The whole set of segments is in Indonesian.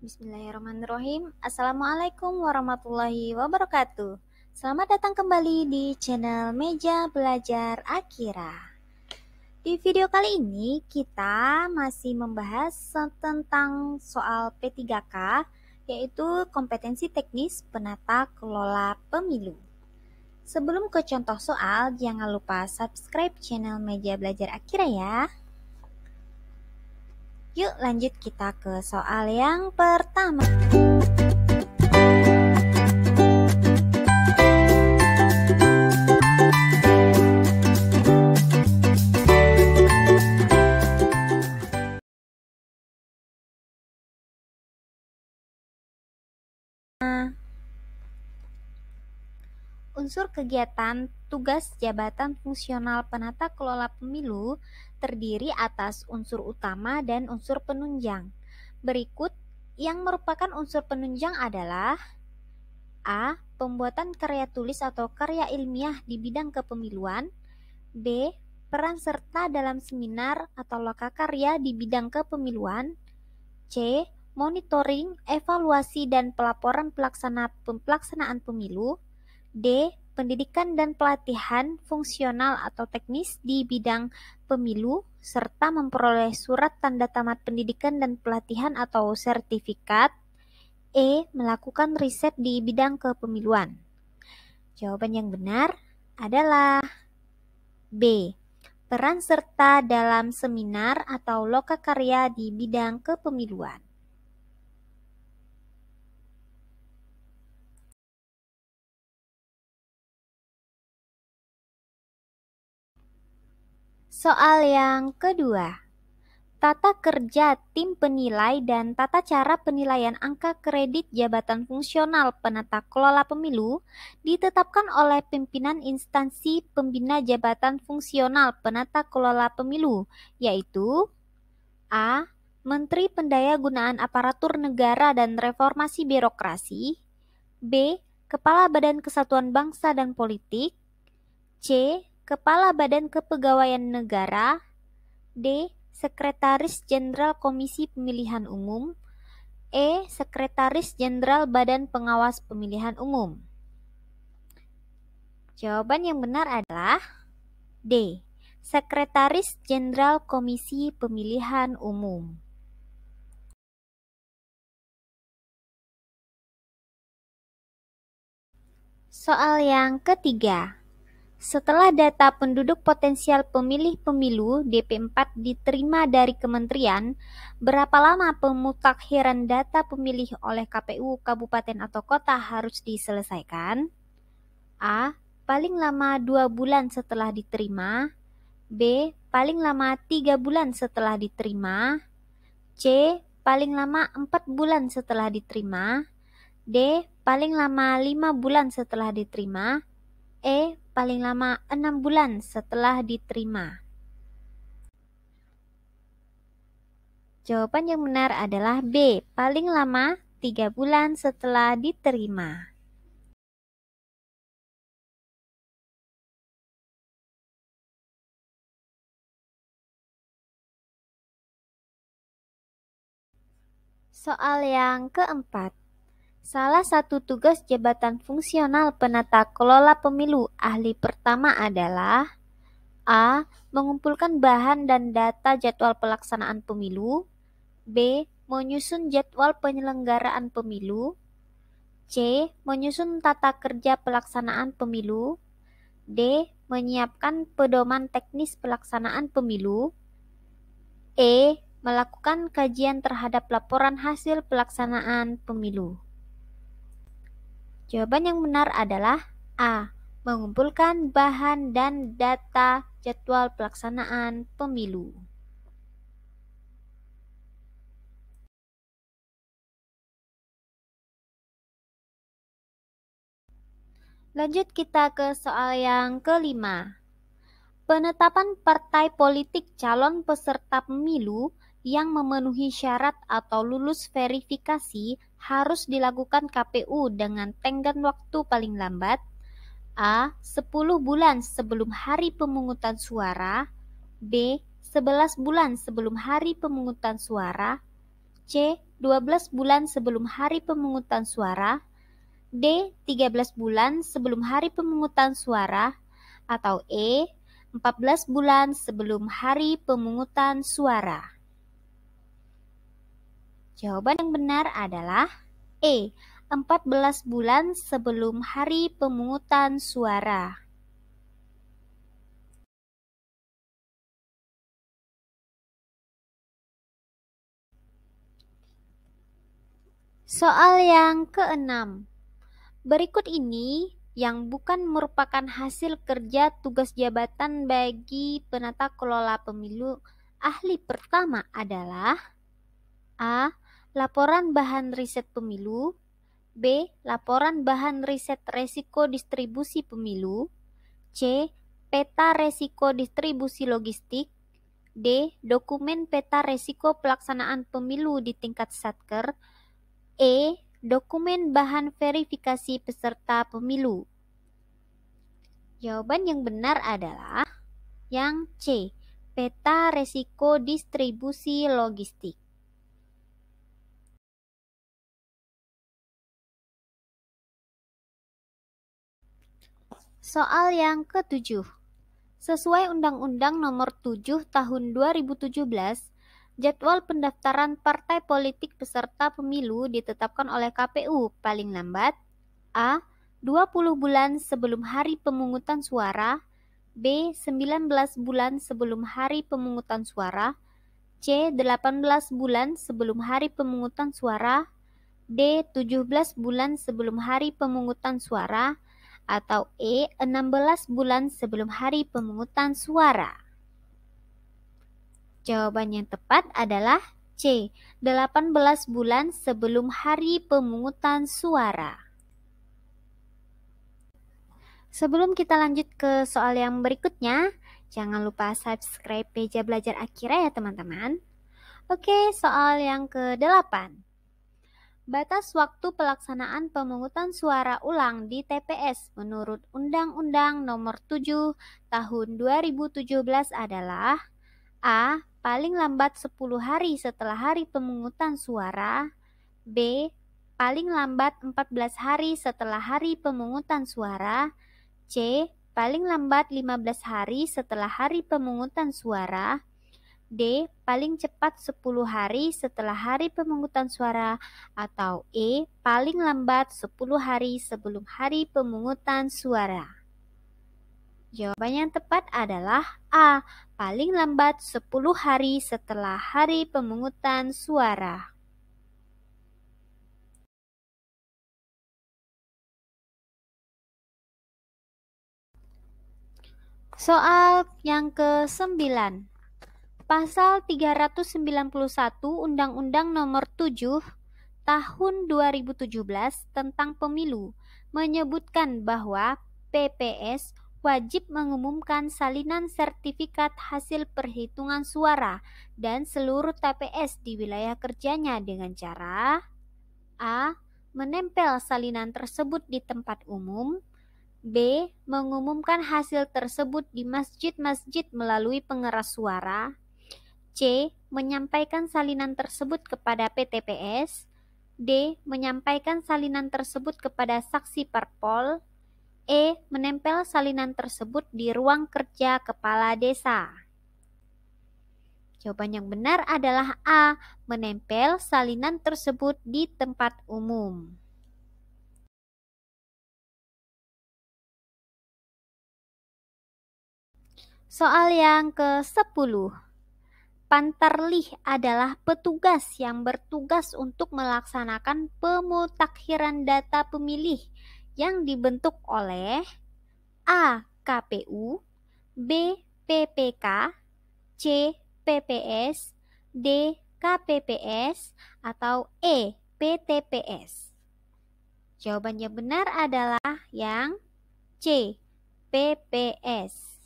Bismillahirrahmanirrahim. Assalamualaikum warahmatullahi wabarakatuh. Selamat datang kembali di channel Meja Belajar Akira. Di video kali ini kita masih membahas tentang soal P3K, yaitu kompetensi teknis penata kelola pemilu. Sebelum ke contoh soal, jangan lupa subscribe channel Meja Belajar Akira ya. Yuk lanjut kita ke soal yang pertama. Unsur kegiatan tugas jabatan fungsional penata kelola pemilu terdiri atas unsur utama dan unsur penunjang. Berikut yang merupakan unsur penunjang adalah A. Pembuatan karya tulis atau karya ilmiah di bidang kepemiluan. B. Peran serta dalam seminar atau lokakarya di bidang kepemiluan. C. Monitoring, evaluasi, dan pelaporan pelaksanaan pemilu. D. Pendidikan dan pelatihan fungsional atau teknis di bidang pemilu, serta memperoleh surat tanda tamat pendidikan dan pelatihan atau sertifikat. E. Melakukan riset di bidang kepemiluan. Jawaban yang benar adalah B. Peran serta dalam seminar atau lokakarya di bidang kepemiluan. Soal yang kedua, tata kerja tim penilai dan tata cara penilaian angka kredit jabatan fungsional penata kelola pemilu ditetapkan oleh pimpinan instansi pembina jabatan fungsional penata kelola pemilu, yaitu A. Menteri Pendayagunaan Aparatur Negara dan Reformasi Birokrasi. B. Kepala Badan Kesatuan Bangsa dan Politik. C. Kepala Badan Kepegawaian Negara. D. Sekretaris Jenderal Komisi Pemilihan Umum. E. Sekretaris Jenderal Badan Pengawas Pemilihan Umum. Jawaban yang benar adalah D. Sekretaris Jenderal Komisi Pemilihan Umum. Soal yang ketiga. Setelah data penduduk potensial pemilih pemilu DP4 diterima dari kementerian, berapa lama pemutakhiran data pemilih oleh KPU kabupaten atau kota harus diselesaikan? A. Paling lama 2 bulan setelah diterima. B. Paling lama 3 bulan setelah diterima. C. Paling lama 4 bulan setelah diterima. D. Paling lama 5 bulan setelah diterima. E. Paling lama 6 bulan setelah diterima. Jawaban yang benar adalah B. Paling lama 3 bulan setelah diterima. Soal yang keempat. Salah satu tugas jabatan fungsional penata kelola pemilu ahli pertama adalah A. Mengumpulkan bahan dan data jadwal pelaksanaan pemilu. B. Menyusun jadwal penyelenggaraan pemilu. C. Menyusun tata kerja pelaksanaan pemilu. D. Menyiapkan pedoman teknis pelaksanaan pemilu. E. Melakukan kajian terhadap laporan hasil pelaksanaan pemilu. Jawaban yang benar adalah A. Mengumpulkan bahan dan data jadwal pelaksanaan pemilu. Lanjut kita ke soal yang kelima. Penetapan partai politik calon peserta pemilu yang memenuhi syarat atau lulus verifikasi harus dilakukan KPU dengan tenggat waktu paling lambat A. 10 bulan sebelum hari pemungutan suara. B. 11 bulan sebelum hari pemungutan suara. C. 12 bulan sebelum hari pemungutan suara, D. 13 bulan sebelum hari pemungutan suara, atau E. 14 bulan sebelum hari pemungutan suara. Jawaban yang benar adalah E. 14 bulan sebelum hari pemungutan suara. Soal yang keenam. Berikut ini yang bukan merupakan hasil kerja tugas jabatan bagi penata kelola pemilu ahli pertama adalah A. Laporan bahan riset pemilu, B. Laporan bahan riset resiko distribusi pemilu, C. Peta resiko distribusi logistik, D. Dokumen peta resiko pelaksanaan pemilu di tingkat Satker, E. Dokumen bahan verifikasi peserta pemilu. Jawaban yang benar adalah yang C. Peta resiko distribusi logistik. Soal yang ketujuh. Sesuai Undang-Undang Nomor 7 Tahun 2017, jadwal pendaftaran partai politik peserta pemilu ditetapkan oleh KPU paling lambat A. 20 bulan sebelum hari pemungutan suara, B. 19 bulan sebelum hari pemungutan suara, C. 18 bulan sebelum hari pemungutan suara, D. 17 bulan sebelum hari pemungutan suara, atau E. 16 bulan sebelum hari pemungutan suara. Jawaban yang tepat adalah C. 18 bulan sebelum hari pemungutan suara. Sebelum kita lanjut ke soal yang berikutnya, jangan lupa subscribe Peja Belajar Akira ya teman-teman. Oke, soal yang ke-8. Batas waktu pelaksanaan pemungutan suara ulang di TPS menurut Undang-Undang Nomor 7 Tahun 2017 adalah A. Paling lambat 10 hari setelah hari pemungutan suara, B. Paling lambat 14 hari setelah hari pemungutan suara, C. Paling lambat 15 hari setelah hari pemungutan suara, D. Paling cepat 10 hari setelah hari pemungutan suara, atau E. Paling lambat 10 hari sebelum hari pemungutan suara. Jawaban yang tepat adalah A. Paling lambat 10 hari setelah hari pemungutan suara. Soal yang ke-9. Pasal 391 Undang-Undang Nomor 7 Tahun 2017 tentang Pemilu menyebutkan bahwa PPS wajib mengumumkan salinan sertifikat hasil perhitungan suara dan seluruh TPS di wilayah kerjanya dengan cara A. Menempel salinan tersebut di tempat umum, B. Mengumumkan hasil tersebut di masjid-masjid melalui pengeras suara, C. Menyampaikan salinan tersebut kepada PTPS, D. Menyampaikan salinan tersebut kepada saksi parpol, E. Menempel salinan tersebut di ruang kerja kepala desa. Jawaban yang benar adalah A. Menempel salinan tersebut di tempat umum. Soal yang ke-10. Pantarlih adalah petugas yang bertugas untuk melaksanakan pemutakhiran data pemilih yang dibentuk oleh A. KPU, B. PPK, C. PPS, D. KPPS, atau E. PTPS. Jawaban yang benar adalah yang C. PPS.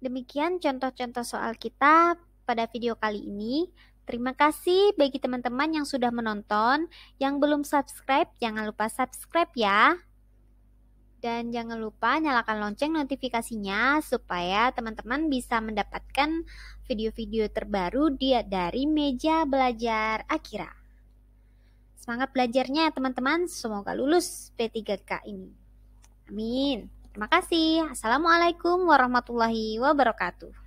Demikian contoh-contoh soal kita pada video kali ini. Terima kasih bagi teman-teman yang sudah menonton. Yang belum subscribe, jangan lupa subscribe ya. Dan jangan lupa nyalakan lonceng notifikasinya supaya teman-teman bisa mendapatkan video-video terbaru dari Meja Belajar Akira. Semangat belajarnya teman-teman, semoga lulus P3K ini. Amin. Terima kasih. Assalamualaikum warahmatullahi wabarakatuh.